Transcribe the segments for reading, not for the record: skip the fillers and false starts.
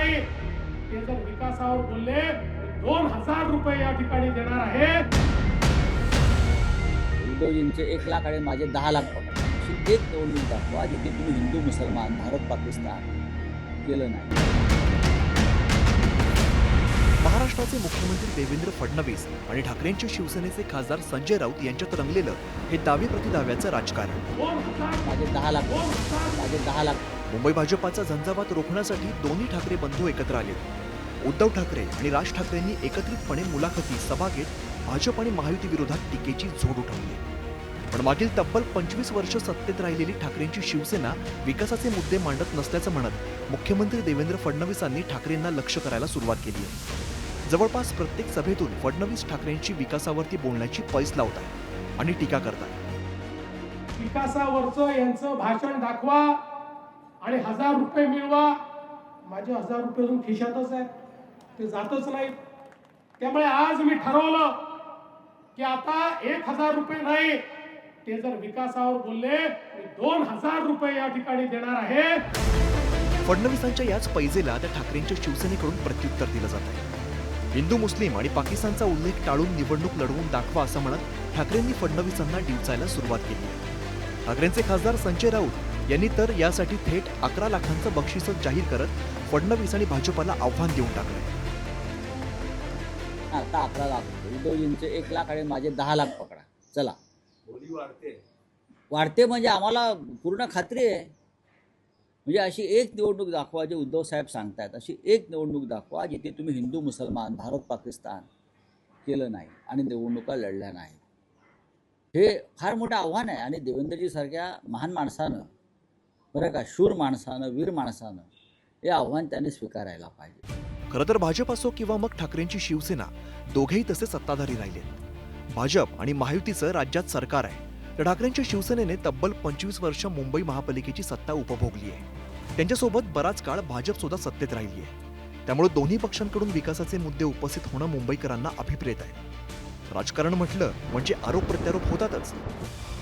नाही, ते जर विकासावर बोलले 2000 रुपये या ठिकाणी देणार आहे. उद्धवजींचे 1 लाख आणि माझे 10 लाख पकडा. अशी एक निवडणूक दाखवा जिथे तुम्ही हिंदू मुसलमान भारत पाकिस्तान केलं नाही. महाराष्ट्राचे मुख्यमंत्री देवेंद्र फडणवीस आणि ठाकरेंचे शिवसेनेचे खासदार संजय राऊत यांच्यात रंगलेलं हे दावे प्रतिदाव्याचं राजकारण. 2000 माझे 10 लाख माझे 10 लाख. मुंबई भाजपाचा झंझावात रोखण्यासाठी दोन्ही ठाकरे बंधू एकत्र आले. उद्धव ठाकरे आणि राज ठाकरेंनी एकत्रितपणे मुलाखती सभा घेत भाजप आणि महायुती विरोधात टीकेची झोड उठवली. पण मागील तब्बल 25 वर्ष सत्तेत राहिलेली ठाकरेंची शिवसेना विकासाचे मुद्दे मांडत नसल्याचं म्हणत मुख्यमंत्री देवेंद्र फडणवीसांनी ठाकरेंना लक्ष्य करायला सुरुवात केली आहे. जवळपास प्रत्येक सभेतून फडणवीस ठाकरेंची विकासावरती बोलण्याची पैस लावतात आणि टीका करतात. विकासावरचं यांचं भाषण दाखवा आणि 1000 रुपये मिळवा. माझे 1000 रुपये अजून खिशातच आहेत, ते जातच नाहीत. त्यामुळे आज मी ठरवलं की आता 1000 रुपये नाही, ते जर विकासावर बोलले 2000 रुपये या ठिकाणी देणार आहे. फडणवीसांच्या याच पैजेला त्या ठाकरेंच्या शिवसेनेकडून प्रत्युत्तर दिलं जात आहे. हिंदू मुस्लिम आणि पाकिस्तानचा उल्लेख टाळून निवडणूक लढवून दाखवा असं म्हणत ठाकरेंनी फडणवीसांना डिवचायला सुरुवात केली आहे. ठाकरेंचे खासदार संजय राऊत यांनी तर यासाठी थेट 11 लाखांचं बक्षीस जाहीर करत फडणवीस आणि भाजपाला आव्हान देऊन टाकलंय. आता 11 लाख. उद्धवजींचे 1 लाख आणि माझे 10 लाख पकडा. चला, वाढते म्हणजे आम्हाला पूर्ण खात्री आहे. म्हणजे अशी एक निवडणूक दाखवा, जे उद्धव साहेब सांगतायत अशी एक निवडणूक दाखवा जिथे तुम्ही हिंदू मुसलमान भारत पाकिस्तान केलं नाही आणि निवडणुका लढल्या नाही. हे फार मोठं आव्हान आहे आणि देवेंद्रजी सारख्या महान माणसानं, बरं का, शूर माणसानं, वीर माणसानं हे आव्हान त्यांनी स्वीकारायला पाहिजे. खरं तर भाजप असो किंवा मग ठाकरेंची शिवसेना दोघेही तसे सत्ताधारी राहिलेत. भाजप आणि महायुतीचं राज्यात सरकार आहे, तर ठाकरेंच्या शिवसेनेने तब्बल 25 वर्ष मुंबई महापालिकेची सत्ता उपभोगली आहे. त्यांच्यासोबत बराच काळ भाजप सुद्धा सत्तेत राहिली आहे. त्यामुळे दोन्ही पक्षांकडून विकासाचे मुद्दे उपस्थित होणं मुंबईकरांना अभिप्रेत आहे. राजकारण म्हटलं म्हणजे आरोप प्रत्यारोप होतातच,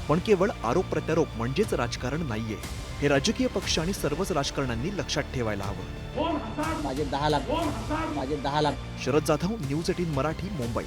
पण केवळ आरोप प्रत्यारोप म्हणजेच राजकारण नाहीये, हे राजकीय पक्ष आणि सर्वच राजकारण्यांनी लक्षात ठेवायला हवं. 2000 माझे 10 लाख 2000 माझे 10 लाख. शरद जाधव, न्यूज 18 मराठी, मुंबई.